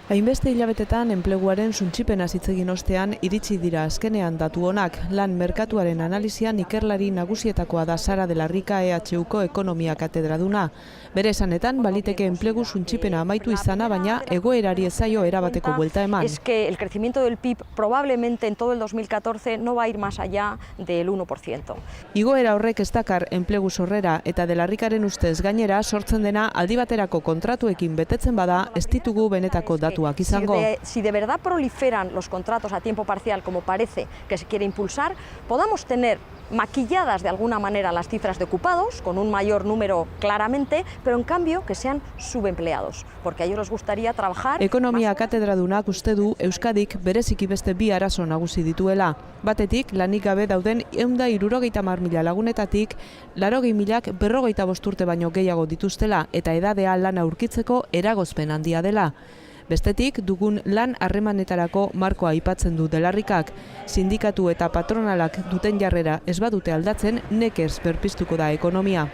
Hainbeste hilabetetan enpleguaren suntsipena hitz egin ostean iritsi dira azkenean datu onak. Lan merkatuaren analisian ikerlari nagusietakoa da Sara de la Rica EHUko ekonomia katedraduna. Bere esanetan baliteke enplegu suntsipena amaitu izana, baina egoerari ez zaio erabateko buelta eman. Es que el crecimiento del PIB probablemente en todo el 2014 no va a ir más allá del 1%. Igoera horrek ez dakar enplegu sorrera eta de la Ricaren ustez gainera sortzen dena aldi baterako kontratuekin betetzen bada ez ditugu benetako datu. Si de verdad proliferan los contratos a tiempo parcial, como parece que se quiere impulsar, podamos tener maquilladas de alguna manera las cifras de ocupados, con un mayor número claramente, pero en cambio que sean subempleados, porque a ellos les gustaría trabajar. Ekonomia katedradunak uste du Euskadik bereziki beste bi arazo nagusi dituela. Batetik, lanik gabe dauden 170.000 lagunetatik, 80.000 55 urte baino gehiago dituztela eta edadea lana aurkitzeko eragozpen handia dela. Bestetik, dugun lan harremanetarako markoa aipatzen du de la Ricak. Sindikatu eta patronalak duten jarrera ez badute aldatzen, nekez berpiztuko da ekonomia.